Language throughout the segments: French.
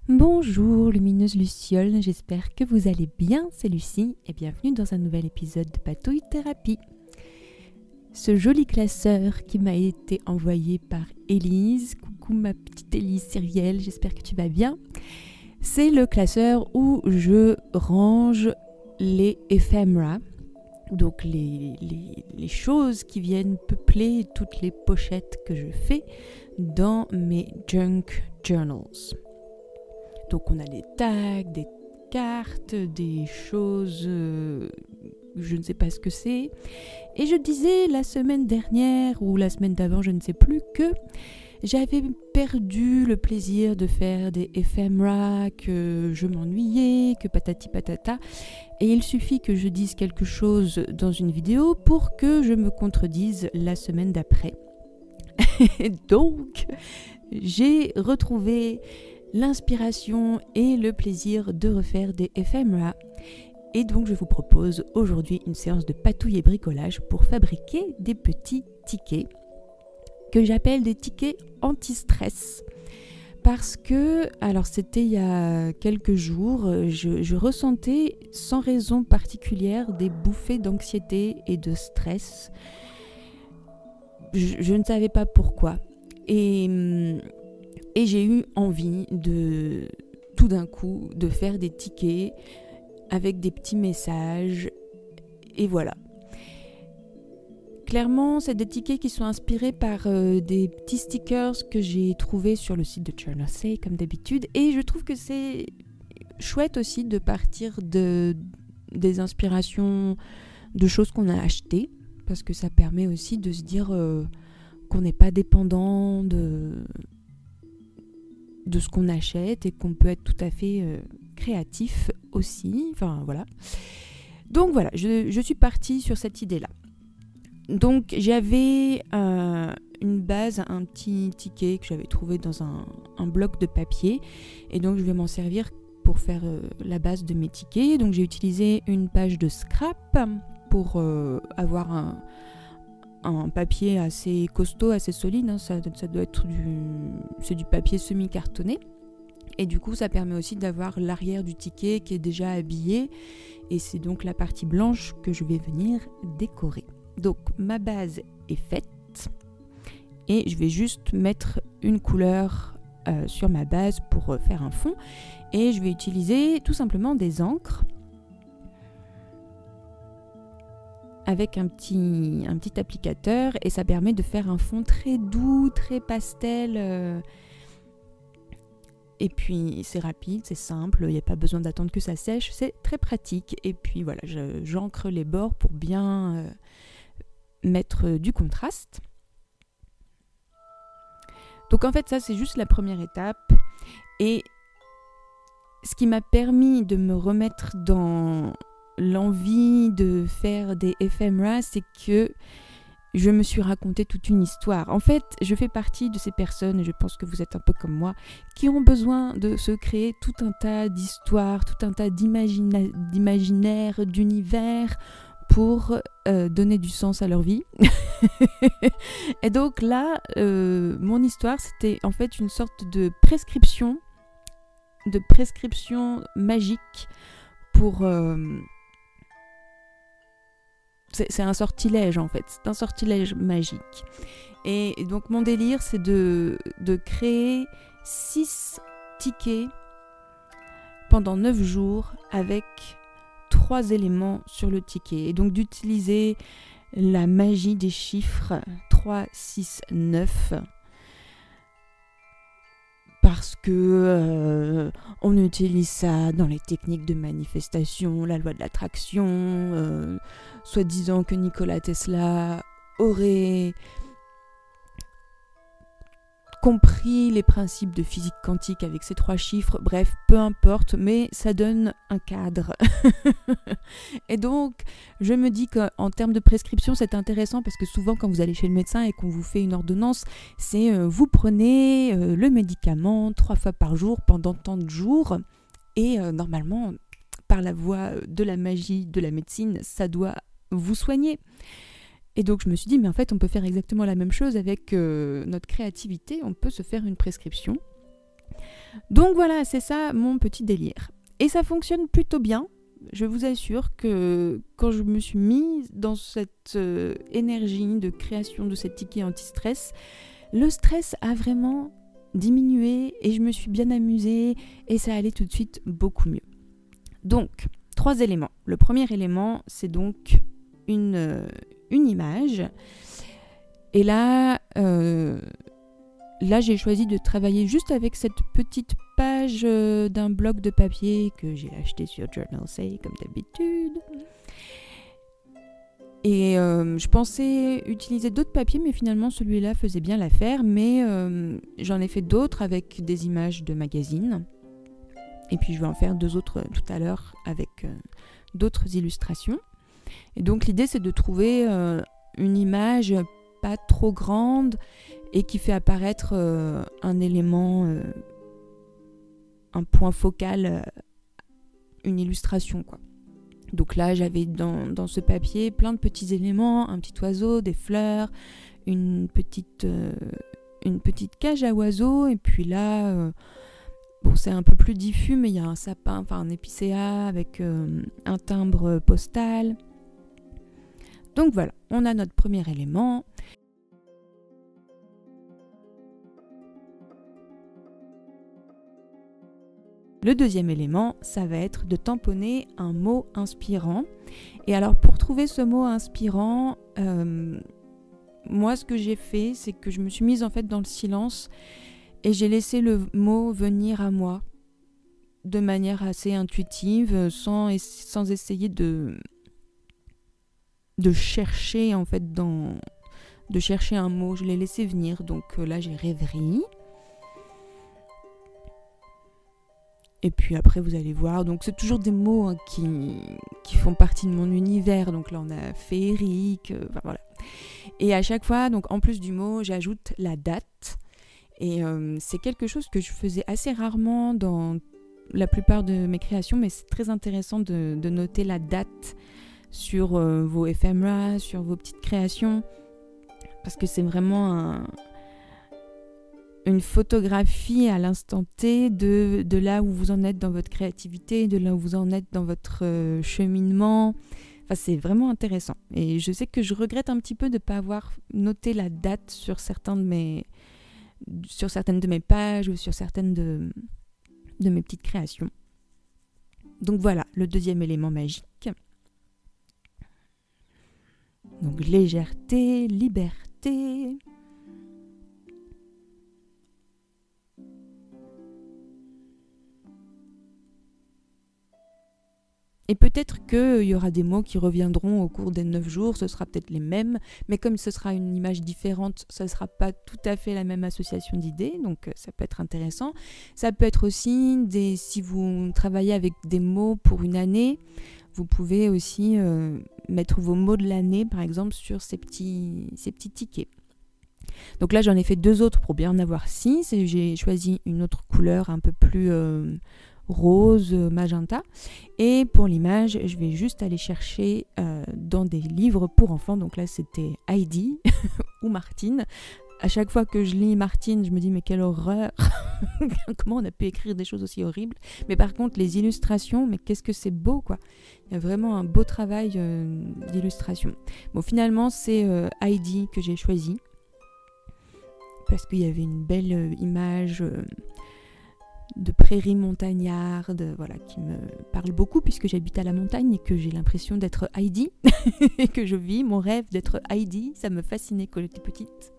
Bonjour lumineuse Luciole, j'espère que vous allez bien, c'est Lucie et bienvenue dans un nouvel épisode de Patouille Thérapie. Ce joli classeur qui m'a été envoyé par Élise, coucou ma petite Élise Cyrielle, j'espère que tu vas bien. C'est le classeur où je range les éphémères, donc les choses qui viennent peupler toutes les pochettes que je fais dans mes junk journals. Donc on a des tags, des cartes, des choses, je ne sais pas ce que c'est. Et je disais la semaine dernière ou la semaine d'avant, je ne sais plus, que j'avais perdu le plaisir de faire des éphémères, que je m'ennuyais, que patati patata. Et il suffit que je dise quelque chose dans une vidéo pour que je me contredise la semaine d'après. Donc, j'ai retrouvé l'inspiration et le plaisir de refaire des éphémères. Et donc je vous propose aujourd'hui une séance de patouille et bricolage pour fabriquer des petits tickets que j'appelle des tickets anti-stress. Parce que, alors c'était il y a quelques jours, je ressentais sans raison particulière des bouffées d'anxiété et de stress. Je ne savais pas pourquoi. Et j'ai eu envie de, tout d'un coup, de faire des tickets avec des petits messages. Et voilà. Clairement, c'est des tickets qui sont inspirés par des petits stickers que j'ai trouvés sur le site de Journalsay, comme d'habitude. Et je trouve que c'est chouette aussi de partir des inspirations de choses qu'on a achetées. Parce que ça permet aussi de se dire qu'on n'est pas dépendant de ce qu'on achète et qu'on peut être tout à fait créatif aussi. Enfin, voilà. Donc voilà, je suis partie sur cette idée-là. Donc j'avais une base, un petit ticket que j'avais trouvé dans un bloc de papier. Et donc je vais m'en servir pour faire la base de mes tickets. Donc j'ai utilisé une page de scrap pour avoir un papier assez costaud, assez solide, hein. Ça doit être c'est du papier semi-cartonné. Et du coup, ça permet aussi d'avoir l'arrière du ticket qui est déjà habillé. Et c'est donc la partie blanche que je vais venir décorer. Donc, ma base est faite. Et je vais juste mettre une couleur sur ma base pour faire un fond. Et je vais utiliser tout simplement des encres. Avec un petit applicateur et ça permet de faire un fond très doux, très pastel. Et puis c'est rapide, c'est simple, il n'y a pas besoin d'attendre que ça sèche, c'est très pratique. Et puis voilà, j'encre les bords pour bien mettre du contraste. Donc en fait ça c'est juste la première étape. Et ce qui m'a permis de me remettre dans l'envie de faire des éphémères, c'est que je me suis raconté toute une histoire. En fait, je fais partie de ces personnes, et je pense que vous êtes un peu comme moi, qui ont besoin de se créer tout un tas d'histoires, tout un tas d'imaginaires, d'univers pour donner du sens à leur vie. Et donc là, mon histoire, c'était en fait une sorte de prescription magique pour... C'est un sortilège en fait, c'est un sortilège magique. Et donc mon délire c'est de créer 6 tickets pendant 9 jours avec 3 éléments sur le ticket. Et donc d'utiliser la magie des chiffres 3, 6, 9. Parce que on utilise ça dans les techniques de manifestation, la loi de l'attraction, soi-disant que Nikola Tesla aurait compris les principes de physique quantique avec ces 3 chiffres. Bref, peu importe, mais ça donne un cadre. Et donc, je me dis qu'en termes de prescription, c'est intéressant parce que souvent, quand vous allez chez le médecin et qu'on vous fait une ordonnance, c'est vous prenez le médicament 3 fois par jour pendant tant de jours. Et normalement, par la voie de la magie de la médecine, ça doit vous soigner. Et donc je me suis dit, mais en fait on peut faire exactement la même chose avec notre créativité, on peut se faire une prescription Donc voilà, c'est ça mon petit délire. Et ça fonctionne plutôt bien. Je vous assure que quand je me suis mise dans cette énergie de création de cet ticket anti-stress, le stress a vraiment diminué et je me suis bien amusée et ça allait tout de suite beaucoup mieux. Donc, 3 éléments. Le premier élément, c'est donc une image. Et là, j'ai choisi de travailler juste avec cette petite page d'un bloc de papier que j'ai acheté sur Journal Say, comme d'habitude. Et je pensais utiliser d'autres papiers, mais finalement celui-là faisait bien l'affaire. Mais j'en ai fait d'autres avec des images de magazines. Et puis je vais en faire 2 autres tout à l'heure avec d'autres illustrations. Et donc l'idée c'est de trouver une image pas trop grande et qui fait apparaître un élément, un point focal, une illustration, quoi. Donc là, j'avais dans ce papier plein de petits éléments, un petit oiseau, des fleurs, une petite cage à oiseaux, et puis là, bon, c'est un peu plus diffus, mais il y a un sapin, enfin un épicéa avec un timbre postal. Donc voilà, on a notre premier élément. Le deuxième élément, ça va être de tamponner un mot inspirant. Et alors pour trouver ce mot inspirant, moi ce que j'ai fait, c'est que je me suis mise en fait dans le silence et j'ai laissé le mot venir à moi de manière assez intuitive, sans essayer de chercher en fait de chercher un mot. Je l'ai laissé venir. Donc là j'ai rêverie. Et puis après, vous allez voir, donc c'est toujours des mots qui font partie de mon univers. Donc là, on a féerique, enfin voilà. Et à chaque fois, donc en plus du mot, j'ajoute la date. Et c'est quelque chose que je faisais assez rarement dans la plupart de mes créations, mais c'est très intéressant de noter la date sur vos éphémères, sur vos petites créations, parce que c'est vraiment une photographie à l'instant T de là où vous en êtes dans votre créativité, de là où vous en êtes dans votre cheminement. Enfin, c'est vraiment intéressant. Et je sais que je regrette un petit peu de ne pas avoir noté la date sur certaines de mes pages ou sur certaines de mes petites créations. Donc voilà, le deuxième élément magique. Donc légèreté, liberté. Et peut-être qu'il y aura des mots qui reviendront au cours des 9 jours, ce sera peut-être les mêmes, mais comme ce sera une image différente, ça ne sera pas tout à fait la même association d'idées, donc ça peut être intéressant. Ça peut être aussi, si vous travaillez avec des mots pour une année, vous pouvez aussi mettre vos mots de l'année, par exemple, sur ces petits tickets. Donc là, j'en ai fait 2 autres pour bien en avoir 6, et j'ai choisi une autre couleur un peu plus rose, magenta. Et pour l'image, je vais juste aller chercher dans des livres pour enfants. Donc là, c'était Heidi ou Martine. À chaque fois que je lis Martine, je me dis mais quelle horreur. Comment on a pu écrire des choses aussi horribles. Mais par contre, les illustrations, mais qu'est-ce que c'est beau, quoi. Il y a vraiment un beau travail d'illustration. Bon, finalement, c'est Heidi que j'ai choisi parce qu'il y avait une belle image de prairies montagnardes, voilà, qui me parle beaucoup puisque j'habite à la montagne et que j'ai l'impression d'être Heidi et que je vis mon rêve d'être Heidi. Ça me fascinait quand j'étais petite.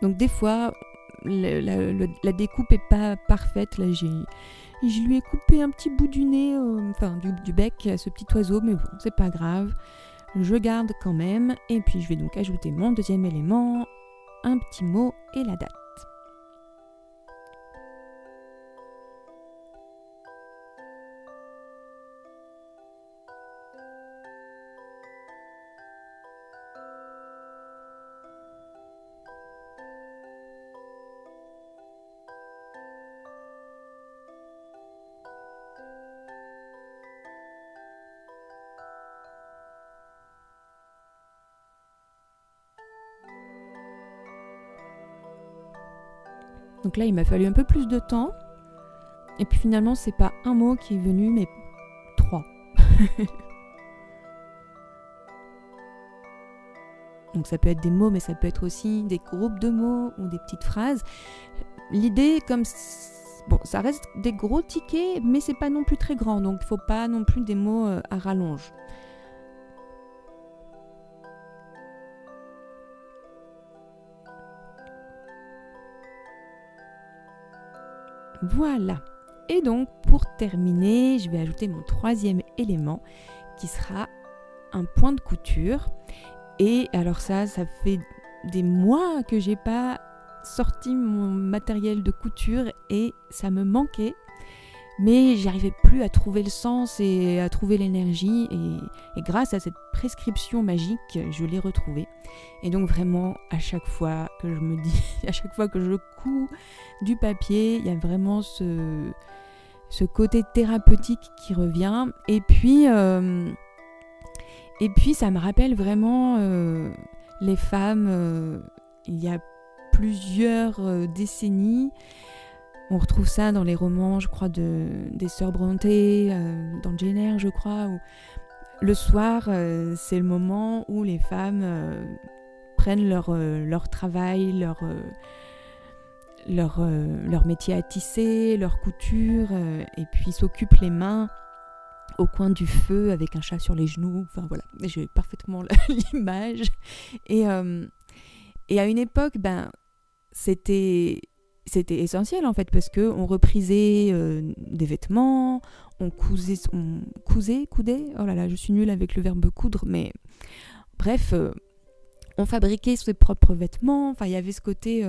Donc des fois, la découpe est pas parfaite. Là, je lui ai coupé un petit bout du nez, du bec à ce petit oiseau, mais bon, c'est pas grave. Je garde quand même. Et puis je vais donc ajouter mon deuxième élément, un petit mot et la date. Donc là, il m'a fallu un peu plus de temps. Et puis finalement, c'est pas un mot qui est venu, mais 3. Donc ça peut être des mots, mais ça peut être aussi des groupes de mots ou des petites phrases. L'idée, comme... Bon, ça reste des gros tickets, mais c'est pas non plus très grand. Donc il faut pas non plus des mots à rallonge. Voilà. Et donc, pour terminer, je vais ajouter mon 3e élément qui sera un point de couture. Et alors ça fait des mois que j'ai pas sorti mon matériel de couture et ça me manquait. Mais j'arrivais plus à trouver le sens et à trouver l'énergie. Et grâce à cette prescription magique, je l'ai retrouvé. Et donc vraiment, à chaque fois que je me dis, à chaque fois que je couds du papier, il y a vraiment ce côté thérapeutique qui revient. Et puis ça me rappelle vraiment les femmes il y a plusieurs décennies. On retrouve ça dans les romans, je crois, des sœurs Brontë, dans Jane Eyre, je crois, où le soir, c'est le moment où les femmes prennent leur travail, leur métier à tisser, leur couture, et puis s'occupent les mains au coin du feu avec un chat sur les genoux. Enfin voilà, j'ai parfaitement l'image. Et à une époque, c'était essentiel en fait, parce qu'on reprisait des vêtements, on coudait, oh là là, je suis nulle avec le verbe coudre, mais bref, on fabriquait ses propres vêtements. Enfin, il y avait ce côté,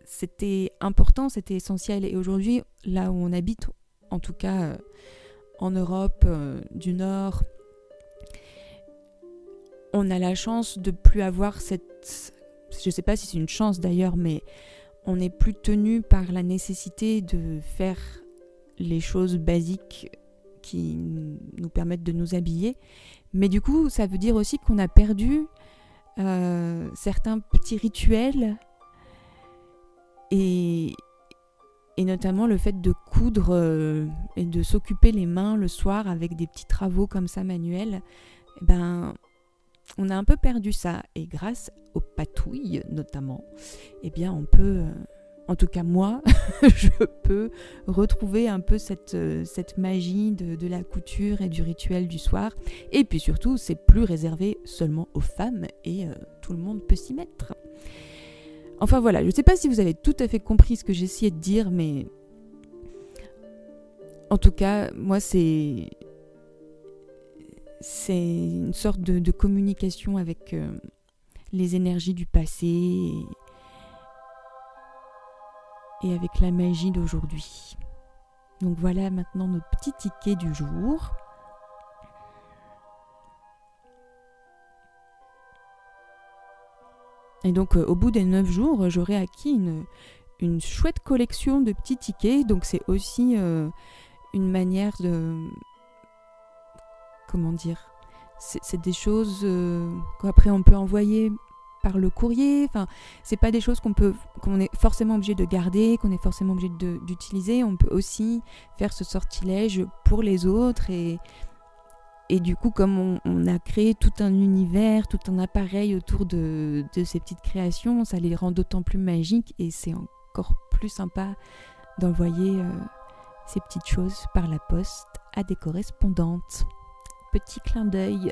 c'était important, c'était essentiel. Et aujourd'hui, là où on habite, en tout cas en Europe du Nord, on a la chance de plus avoir cette... Je ne sais pas si c'est une chance d'ailleurs, mais on n'est plus tenu par la nécessité de faire les choses basiques qui nous permettent de nous habiller. Mais du coup, ça veut dire aussi qu'on a perdu certains petits rituels et notamment le fait de coudre et de s'occuper les mains le soir avec des petits travaux comme ça manuels. On a un peu perdu ça, et grâce aux patouilles notamment, on peut, en tout cas moi, je peux retrouver un peu cette magie de la couture et du rituel du soir. Et puis surtout, c'est plus réservé seulement aux femmes et tout le monde peut s'y mettre. Enfin voilà, je ne sais pas si vous avez tout à fait compris ce que j'essayais de dire, mais en tout cas, moi c'est une sorte de communication avec les énergies du passé et avec la magie d'aujourd'hui. Donc voilà maintenant nos petits tickets du jour. Et donc au bout des 9 jours, j'aurai acquis une chouette collection de petits tickets. Donc c'est aussi une manière de... Comment dire, c'est des choses qu'après on peut envoyer par le courrier. Enfin, c'est pas des choses qu'on est forcément obligé de garder, qu'on est forcément obligé d'utiliser. On peut aussi faire ce sortilège pour les autres et du coup, comme on a créé tout un univers, tout un appareil autour de ces petites créations, ça les rend d'autant plus magiques et c'est encore plus sympa d'envoyer ces petites choses par la poste à des correspondantes. Petit clin d'œil.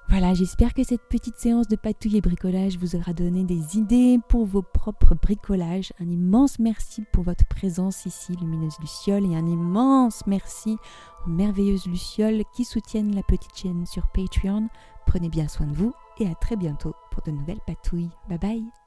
Voilà, j'espère que cette petite séance de patouille et bricolage vous aura donné des idées pour vos propres bricolages. Un immense merci pour votre présence ici, Lumineuse Luciole, et un immense merci aux merveilleuses Lucioles qui soutiennent la petite chaîne sur Patreon. Prenez bien soin de vous et à très bientôt pour de nouvelles patouilles. Bye bye.